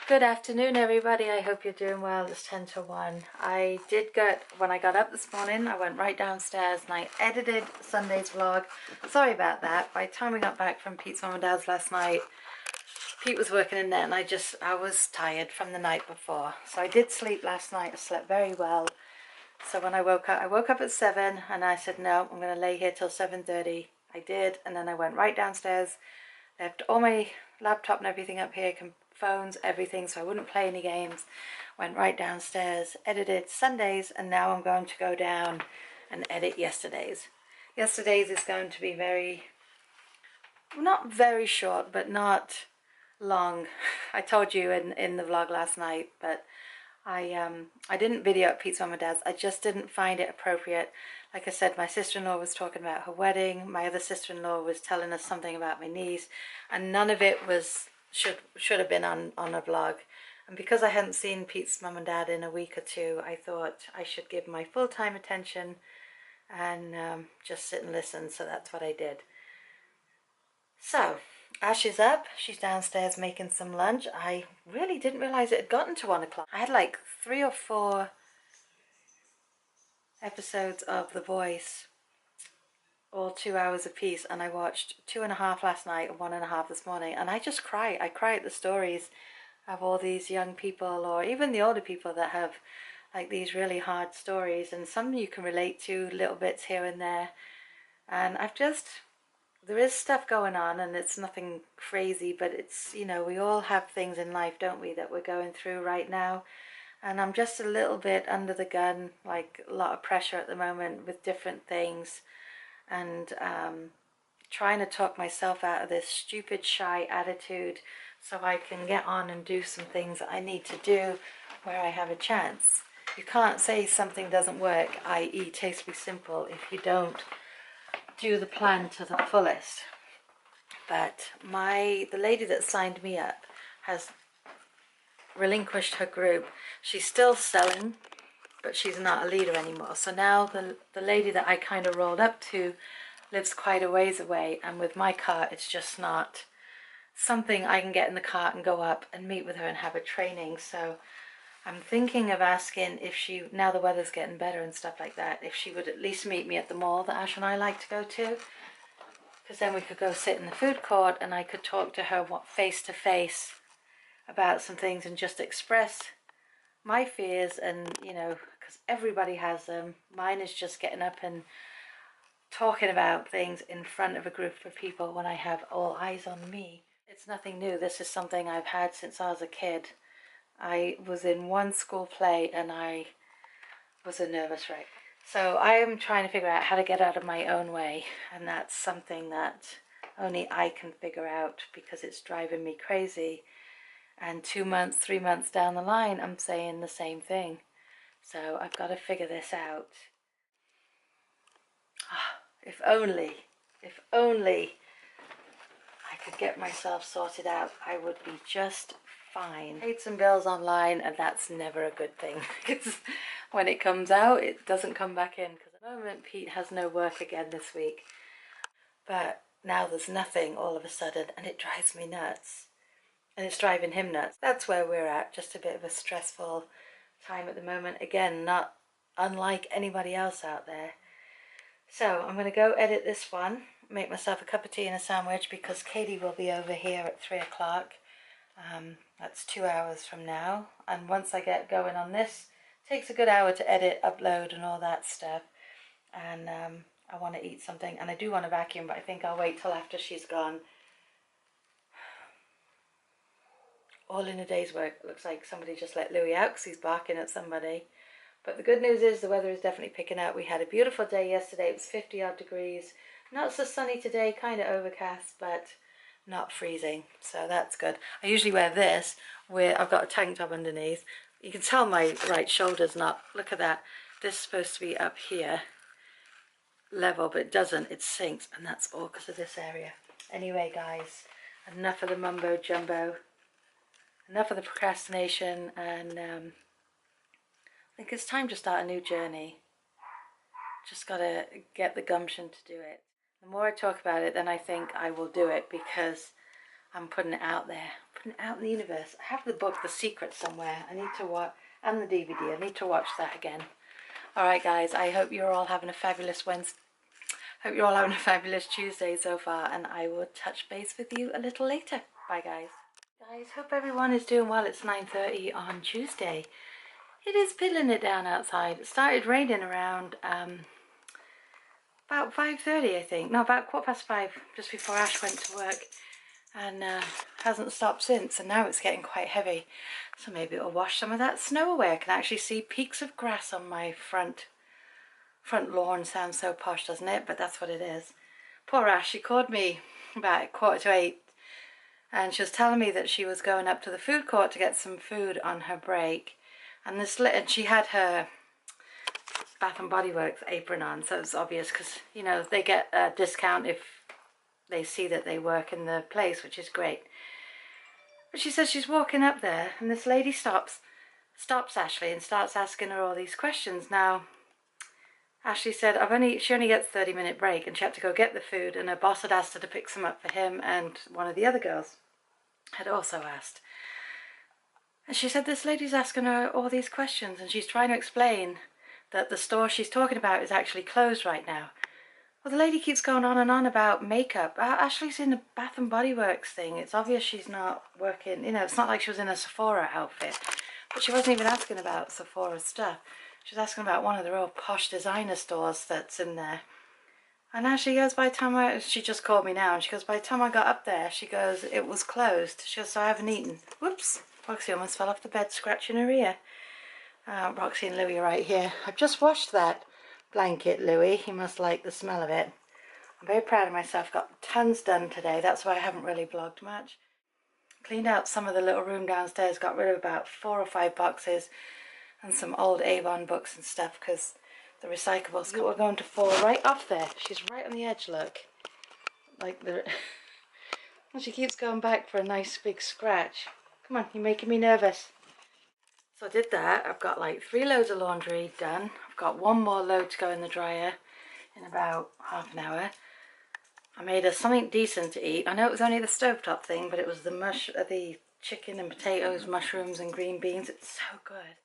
Good afternoon, everybody. I hope you're doing well. It's 10 to 1. When I got up this morning, I went right downstairs and I edited Sunday's vlog. Sorry about that. By the time we got back from Pete's mum and dad's last night, Pete was working in there and I was tired from the night before. So I did sleep last night. I slept very well. So when I woke up at 7 and I said, no, I'm going to lay here till 7:30. I did. And then I went right downstairs, left all my laptop and everything up here, phones, everything, so I wouldn't play any games. Went right downstairs, edited Sundays, and now I'm going to go down and edit yesterday's. Yesterday's is going to be not very short, but not long. I told you in the vlog last night, but I didn't video at Pete's mum and dad's. I just didn't find it appropriate. Like I said, my sister-in-law was talking about her wedding. My other sister-in-law was telling us something about my niece, and none of it should have been on a vlog. And because I hadn't seen Pete's mum and dad in a week or two, I thought I should give my full-time attention and just sit and listen. So that's what I did. So Ash is up. She's downstairs making some lunch. I really didn't realize it had gotten to 1 o'clock. I had like 3 or 4 episodes of The Voice, all 2 hours apiece, and I watched 2.5 last night and 1.5 this morning, and I just cry. I cry at the stories of all these young people, or even the older people, that have like these really hard stories, and some you can relate to, little bits here and there. And there is stuff going on, and it's nothing crazy, but it's, we all have things in life, don't we, that we're going through right now. And I'm just a little bit under the gun, like a lot of pressure at the moment with different things, and trying to talk myself out of this stupid, shy attitude so I can get on and do some things that I need to do where I have a chance. You can't say something doesn't work, i.e. Tastefully Simple, if you don't do the plan to the fullest. But the lady that signed me up has relinquished her group. She's still selling, but she's not a leader anymore. So now the lady that I kind of rolled up to lives quite a ways away, and with my car it's just not something I can get in the car and go up and meet with her and have a training. So I'm thinking of asking if she, now the weather's getting better and stuff like that, if she would at least meet me at the mall that Ash and I like to go to, because then we could go sit in the food court and I could talk to her face to face about some things and just express my fears. And because everybody has them, mine is just getting up and talking about things in front of a group of people when I have all eyes on me. It's nothing new. This is something I've had since I was a kid. I was in one school play and I was a nervous wreck. So I am trying to figure out how to get out of my own way, and that's something that only I can figure out, because it's driving me crazy. And 2 months, 3 months down the line, I'm saying the same thing. So I've got to figure this out. If only I could get myself sorted out, I would be just fine. Paid some bills online, and that's never a good thing, because when it comes out, it doesn't come back in. Because at the moment, Pete has no work again this week. But now there's nothing all of a sudden, and it drives me nuts. And it's driving him nuts. That's where we're at, just a bit of a stressful time at the moment. Again, not unlike anybody else out there. So I'm going to go edit this one, make myself a cup of tea and a sandwich, because Katie will be over here at 3 o'clock. That's 2 hours from now. And once I get going on this, it takes a good hour to edit, upload and all that stuff. And I want to eat something, and I do want to vacuum, but I think I'll wait till after she's gone. All in a day's work. It looks like somebody just let Louis out because he's barking at somebody. But the good news is the weather is definitely picking up. We had a beautiful day yesterday. It was 50 odd degrees. Not so sunny today, kind of overcast, but not freezing. So that's good. I usually wear this, where I've got a tank top underneath. You can tell my right shoulder's not, look at that. This is supposed to be up here, level, but it doesn't. It sinks, and that's all because of this area. Anyway, guys, enough of the mumbo jumbo. Enough of the procrastination, and I think it's time to start a new journey. Just gotta get the gumption to do it. The more I talk about it, then I think I will do it, because I'm putting it out there. putting it out in the universe. I have the book The Secret somewhere. I need to watch, and the DVD. I need to watch that again. Alright guys, I hope you're all having a fabulous Wednesday. Hope you're all having a fabulous Tuesday so far, and I will touch base with you a little later. Bye guys. Guys, hope everyone is doing well. It's 9:30 on Tuesday. It is piddling it down outside. It started raining around about 5:30 I think. No, about 5:15, just before Ash went to work. And hasn't stopped since, and now it's getting quite heavy. So maybe it'll wash some of that snow away. I can actually see peaks of grass on my front lawn. Sounds so posh, doesn't it? But that's what it is. Poor Ash, she called me about 7:45 and she was telling me that she was going up to the food court to get some food on her break, and she had her Bath and Body Works apron on, so it's obvious because, you know, they get a discount if they see that they work in the place, which is great. But she says she's walking up there and this lady stops Ashley and starts asking her all these questions. Now Ashley said she only gets a 30-minute break, and she had to go get the food, and her boss had asked her to pick some up for him, and one of the other girls had also asked. And she said this lady's asking her all these questions, and she's trying to explain that the store she's talking about is actually closed right now. Well, the lady keeps going on and on about makeup. Ashley's in the Bath and Body Works thing. It's obvious she's not working, you know, it's not like she was in a Sephora outfit. But she wasn't even asking about Sephora stuff. She was asking about one of the real posh designer stores that's in there. And now she goes, by the time she just called me now, and she goes, by the time I got up there, she goes, it was closed. She goes, so I haven't eaten. Whoops, Roxy almost fell off the bed scratching her ear. Roxy and Louie are right here. I've just washed that blanket, Louie. He must like the smell of it. I'm very proud of myself. Got tons done today. That's why I haven't really vlogged much. Cleaned out some of the little room downstairs. Got rid of about 4 or 5 boxes and some old Avon books and stuff, because the recyclables were going to fall right off there. She's right on the edge, look. Like the... and she keeps going back for a nice big scratch. Come on, you're making me nervous. So I did that. I've got like 3 loads of laundry done. I've got 1 more load to go in the dryer in about half an hour. I made us something decent to eat. I know it was only the stovetop thing, but it was the chicken and potatoes, mushrooms and green beans. It's so good.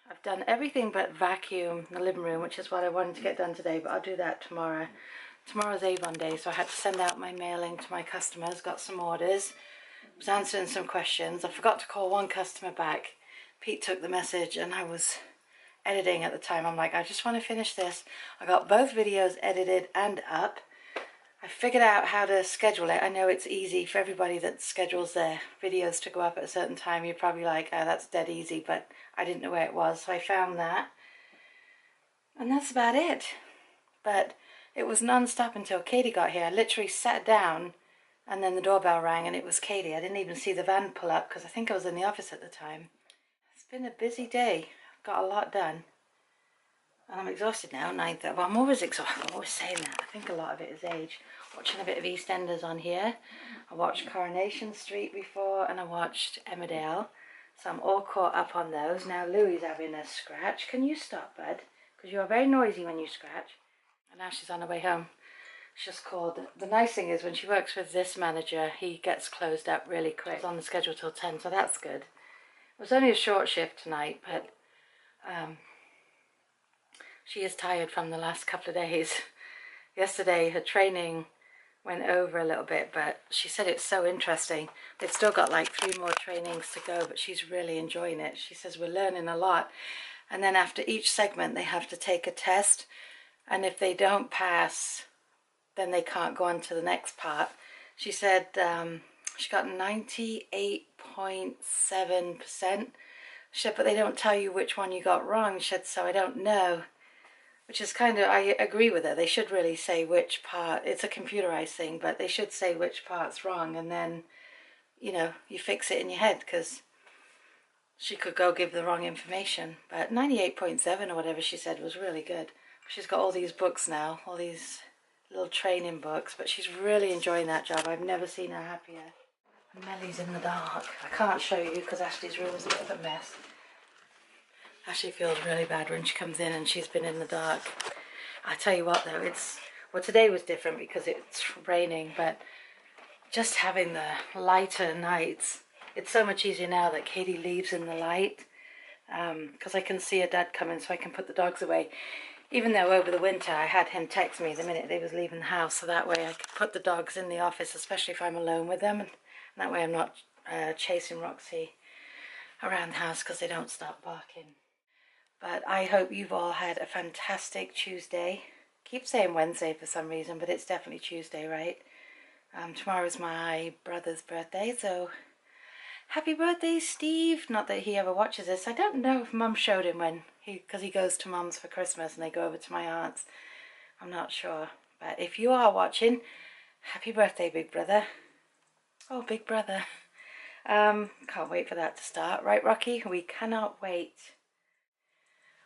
I've done everything but vacuum the living room, which is what I wanted to get done today, but I'll do that tomorrow. Tomorrow's Avon Day, so I had to send out my mailing to my customers, got some orders, was answering some questions. I forgot to call one customer back. Pete took the message and I was editing at the time. I'm like, I just want to finish this. I got both videos edited and up. I figured out how to schedule it. I know it's easy for everybody that schedules their videos to go up at a certain time. You're probably like, oh, that's dead easy, but I didn't know where it was, so I found that. And that's about it. But it was non-stop until Katie got here. I literally sat down and then the doorbell rang and it was Katie. I didn't even see the van pull up because I think I was in the office at the time. It's been a busy day. Got a lot done. And I'm exhausted now, 9:30. Well, I'm always exhausted. I'm always saying that. I think a lot of it is age. Watching a bit of EastEnders on here. I watched Coronation Street before and I watched Emmerdale. So I'm all caught up on those. Now Louie's having a scratch. Can you stop, bud? Because you're very noisy when you scratch. And now she's on her way home. She's just called. The nice thing is when she works with this manager, he gets closed up really quick. It's on the schedule till 10, so that's good. It was only a short shift tonight, but she is tired from the last couple of days. Yesterday her training went over a little bit, but she said it's so interesting. They've still got like 3 more trainings to go, but she's really enjoying it. She says we're learning a lot. And then after each segment they have to take a test, and if they don't pass, then they can't go on to the next part. She said she got 98.7%. She said, but they don't tell you which one you got wrong. She said, so I don't know. Which is kind of, I agree with her. They should really say which part. It's a computerized thing, but they should say which part's wrong, and then, you know, you fix it in your head, because she could go give the wrong information. But 98.7 or whatever she said was really good. She's got all these books now, all these little training books, but she's really enjoying that job. I've never seen her happier. Mellie's in the dark. I can't show you because Ashley's room is a bit of a mess. Ashley feels really bad when she comes in and she's been in the dark. I tell you what though, well today was different because it's raining, but just having the lighter nights It's so much easier now that Katie leaves in the light, because I can see her dad coming, so I can put the dogs away. Even though over the winter I had him text me the minute they was leaving the house, so that way I could put the dogs in the office, especially if I'm alone with them, and that way I'm not chasing Roxy around the house because they don't stop barking. But I hope you've all had a fantastic Tuesday. Keep saying Wednesday for some reason, but it's definitely Tuesday, right? Tomorrow's my brother's birthday, so happy birthday, Steve. Not that he ever watches this. I don't know if Mum showed him when because he goes to Mum's for Christmas and they go over to my aunt's. I'm not sure. But if you are watching, happy birthday, big brother. Oh, big brother. Can't wait for that to start. Right, Rocky? We cannot wait.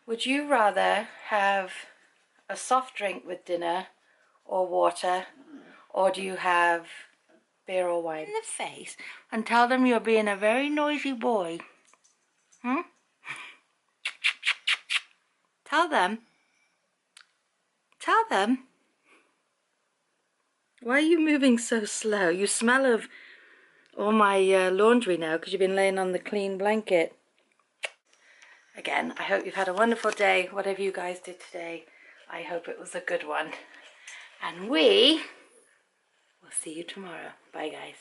Would you rather have a soft drink with dinner or water, or do you have beer or wine? In the face and tell them you're being a very noisy boy. Tell them. Tell them. Why are you moving so slow? You smell of all my laundry now because you've been laying on the clean blanket. Again, I hope you've had a wonderful day. Whatever you guys did today, I hope it was a good one. And we will see you tomorrow. Bye, guys.